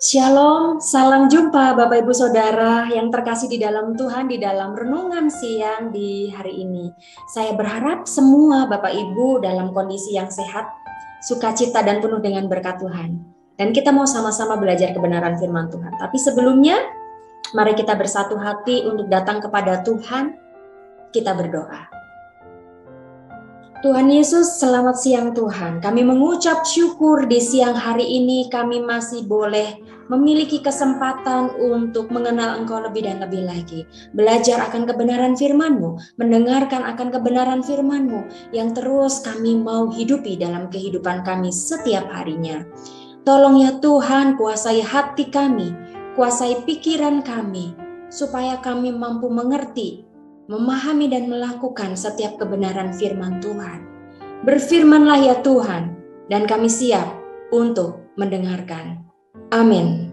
Shalom, salam jumpa Bapak Ibu Saudara yang terkasih di dalam Tuhan di dalam renungan siang di hari ini. Saya berharap semua Bapak Ibu dalam kondisi yang sehat, sukacita dan penuh dengan berkat Tuhan. Dan kita mau sama-sama belajar kebenaran firman Tuhan. Tapi sebelumnya, mari kita bersatu hati untuk datang kepada Tuhan. Kita berdoa. Tuhan Yesus, selamat siang Tuhan. Kami mengucap syukur di siang hari ini kami masih boleh memiliki kesempatan untuk mengenal Engkau lebih dan lebih lagi. Belajar akan kebenaran firman-Mu, mendengarkan akan kebenaran firman-Mu yang terus kami mau hidupi dalam kehidupan kami setiap harinya. Tolong ya Tuhan, kuasai hati kami, kuasai pikiran kami, supaya kami mampu mengerti, memahami dan melakukan setiap kebenaran firman Tuhan. Berfirmanlah ya Tuhan, dan kami siap untuk mendengarkan. Amin.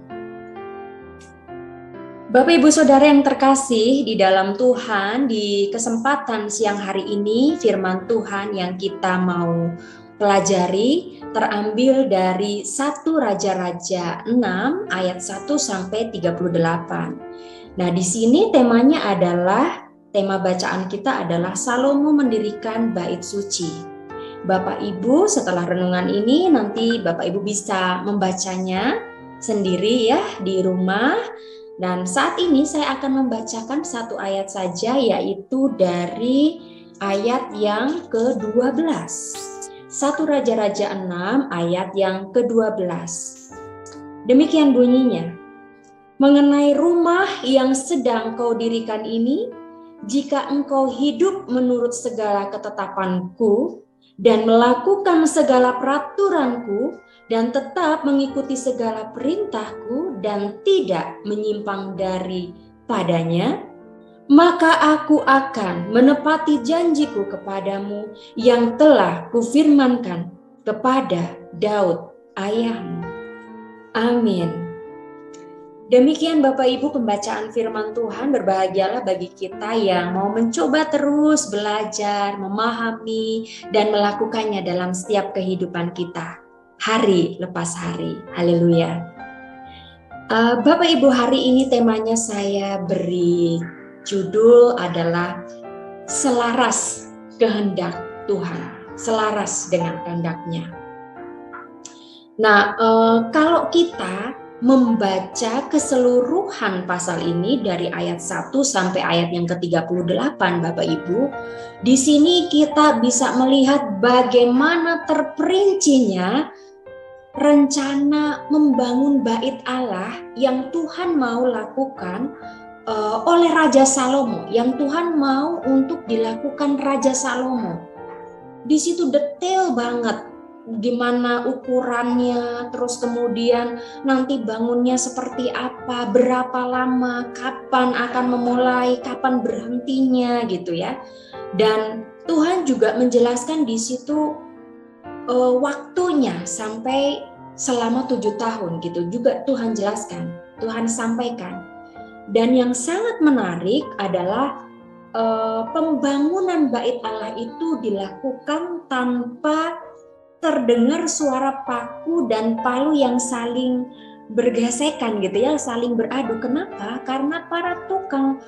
Bapak Ibu Saudara yang terkasih di dalam Tuhan, di kesempatan siang hari ini firman Tuhan yang kita mau pelajari terambil dari 1 Raja-Raja 6 ayat 1 sampai 38. Nah, di sini tema bacaan kita adalah Salomo mendirikan bait suci. Bapak Ibu setelah renungan ini nanti Bapak Ibu bisa membacanya sendiri ya di rumah. Dan saat ini saya akan membacakan satu ayat saja, yaitu dari ayat yang ke-12. 1 Raja-Raja 6 ayat yang ke-12. Demikian bunyinya. Mengenai rumah yang sedang kau dirikan ini, jika engkau hidup menurut segala ketetapanku dan melakukan segala peraturanku dan tetap mengikuti segala perintahku dan tidak menyimpang daripadanya, maka aku akan menepati janjiku kepadamu yang telah kufirmankan kepada Daud ayahmu. Amin. Demikian Bapak Ibu pembacaan firman Tuhan. Berbahagialah bagi kita yang mau mencoba terus belajar, memahami, dan melakukannya dalam setiap kehidupan kita. Hari lepas hari. Haleluya. Bapak Ibu, hari ini temanya saya beri judul adalah selaras kehendak Tuhan. Selaras dengan kehendaknya. Nah, kalau kita membaca keseluruhan pasal ini dari ayat 1 sampai ayat yang ke-38 Bapak Ibu, di sini kita bisa melihat bagaimana terperincinya rencana membangun bait Allah yang Tuhan mau lakukan oleh Raja Salomo, yang Tuhan mau untuk dilakukan Raja Salomo. Di situ detail banget gimana ukurannya, terus kemudian nanti bangunnya seperti apa, berapa lama, kapan akan memulai, kapan berhentinya gitu ya. Dan Tuhan juga menjelaskan di situ waktunya sampai selama 7 tahun gitu juga Tuhan jelaskan, Tuhan sampaikan. Dan yang sangat menarik adalah pembangunan bait Allah itu dilakukan tanpa terdengar suara paku dan palu yang saling bergesekan gitu ya, saling beradu. Kenapa? Karena para tukang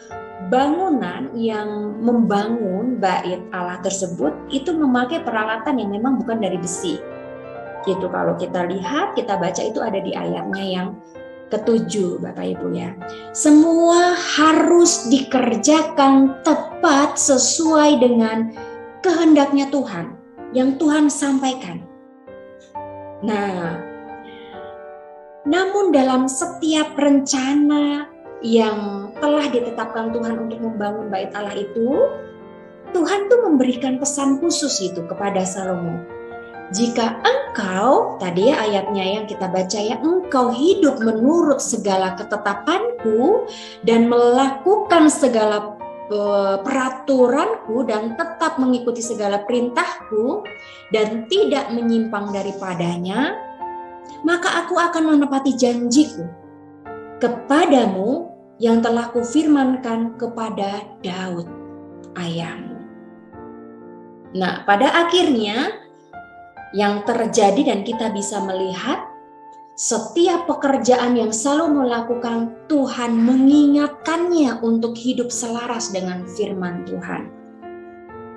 bangunan yang membangun bait Allah tersebut itu memakai peralatan yang memang bukan dari besi. Gitu, kalau kita lihat, kita baca itu ada di ayatnya yang ke-7 Bapak Ibu ya. Semua harus dikerjakan tepat sesuai dengan kehendaknya Tuhan yang Tuhan sampaikan. Nah, namun dalam setiap rencana yang telah ditetapkan Tuhan untuk membangun bait Allah itu, Tuhan tuh memberikan pesan khusus itu kepada Salomo. Jika engkau, tadi ya ayatnya yang kita baca ya, engkau hidup menurut segala ketetapanku dan melakukan segala peraturanku dan tetap mengikuti segala perintahku dan tidak menyimpang daripadanya, maka aku akan menepati janjiku kepadamu yang telah kufirmankan kepada Daud ayahmu. Nah, pada akhirnya yang terjadi dan kita bisa melihat setiap pekerjaan yang selalu melakukan, Tuhan mengingatkannya untuk hidup selaras dengan firman Tuhan.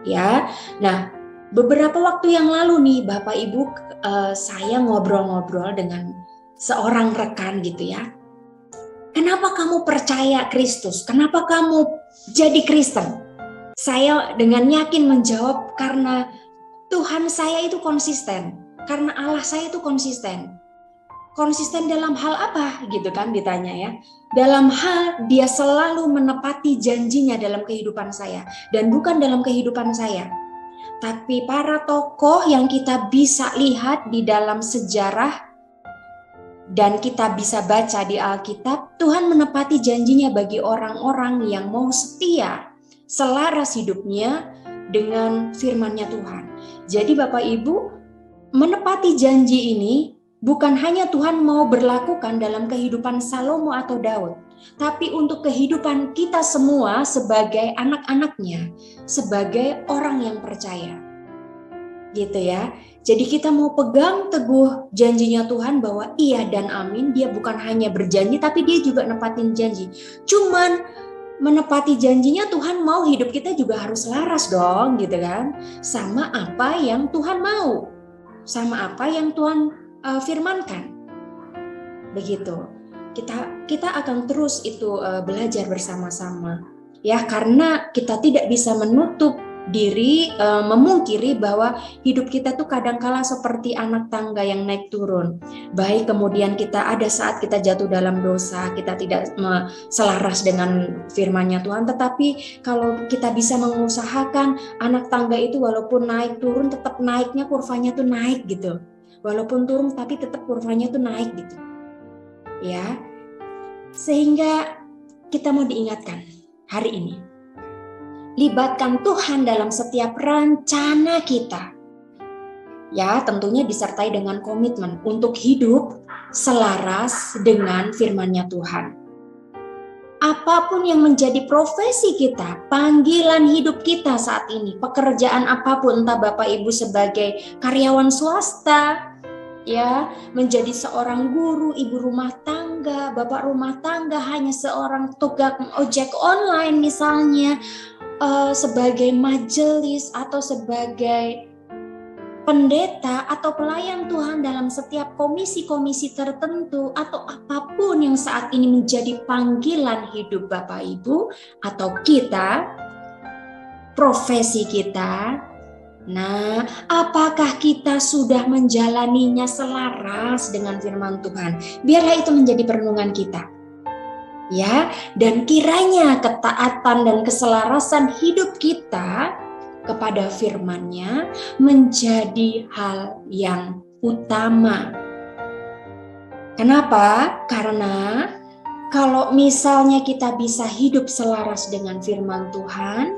Ya, nah beberapa waktu yang lalu nih Bapak Ibu, saya ngobrol-ngobrol dengan seorang rekan gitu ya. Kenapa kamu percaya Kristus? Kenapa kamu jadi Kristen? Saya dengan yakin menjawab, karena Tuhan saya itu konsisten. Karena Allah saya itu konsisten. Konsisten dalam hal apa? Gitu kan ditanya ya. Dalam hal dia selalu menepati janjinya dalam kehidupan saya. Dan bukan dalam kehidupan saya. Tapi para tokoh yang kita bisa lihat di dalam sejarah dan kita bisa baca di Alkitab, Tuhan menepati janjinya bagi orang-orang yang mau setia, selaras hidupnya dengan firman-Nya Tuhan. Jadi Bapak Ibu, menepati janji ini bukan hanya Tuhan mau berlakukan dalam kehidupan Salomo atau Daud, tapi untuk kehidupan kita semua sebagai anak-anaknya, sebagai orang yang percaya. Gitu ya. Jadi kita mau pegang teguh janjinya Tuhan bahwa iya dan amin. Dia bukan hanya berjanji, tapi dia juga nepatin janji. Cuman menepati janjinya Tuhan mau hidup kita juga harus laras dong gitu kan. Sama apa yang Tuhan mau. Sama apa yang Tuhan firmankan. Begitu. Kita akan terus itu belajar bersama-sama. Ya, karena kita tidak bisa menutup diri, memungkiri bahwa hidup kita tuh kadangkala seperti anak tangga yang naik turun. Baik kemudian kita ada saat kita jatuh dalam dosa, kita tidak selaras dengan firman-Nya Tuhan, tetapi kalau kita bisa mengusahakan anak tangga itu walaupun naik turun tetap naiknya kurvanya tuh naik gitu. Walaupun turun tapi tetap kurvanya tuh naik gitu. Ya. Sehingga kita mau diingatkan hari ini. Libatkan Tuhan dalam setiap rencana kita. Ya, tentunya disertai dengan komitmen untuk hidup selaras dengan firman-Nya Tuhan. Apapun yang menjadi profesi kita, panggilan hidup kita saat ini, pekerjaan apapun, entah Bapak Ibu sebagai karyawan swasta, ya, menjadi seorang guru, ibu rumah tangga, bapak rumah tangga, hanya seorang tukang ojek online misalnya, sebagai majelis atau sebagai pendeta atau pelayan Tuhan dalam setiap komisi-komisi tertentu atau apapun yang saat ini menjadi panggilan hidup Bapak Ibu atau kita, profesi kita. Nah, apakah kita sudah menjalaninya selaras dengan firman Tuhan? Biarlah itu menjadi perenungan kita. Ya, dan kiranya ketaatan dan keselarasan hidup kita kepada firman-Nya menjadi hal yang utama. Kenapa? Karena kalau misalnya kita bisa hidup selaras dengan firman Tuhan,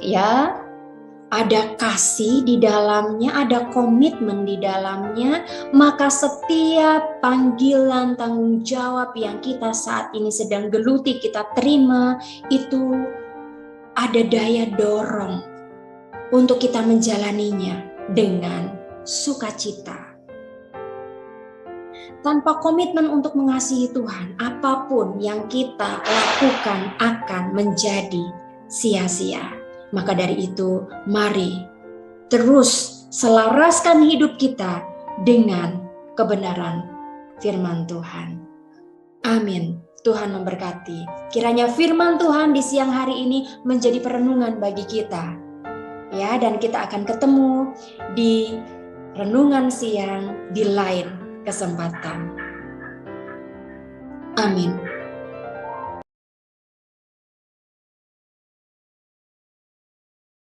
ya, ada kasih di dalamnya, ada komitmen di dalamnya, maka setiap panggilan tanggung jawab yang kita saat ini sedang geluti, kita terima, itu ada daya dorong untuk kita menjalaninya dengan sukacita. Tanpa komitmen untuk mengasihi Tuhan, apapun yang kita lakukan akan menjadi sia-sia. Maka dari itu, mari terus selaraskan hidup kita dengan kebenaran firman Tuhan. Amin. Tuhan memberkati. Kiranya firman Tuhan di siang hari ini menjadi perenungan bagi kita. Ya, dan kita akan ketemu di renungan siang di lain kesempatan. Amin.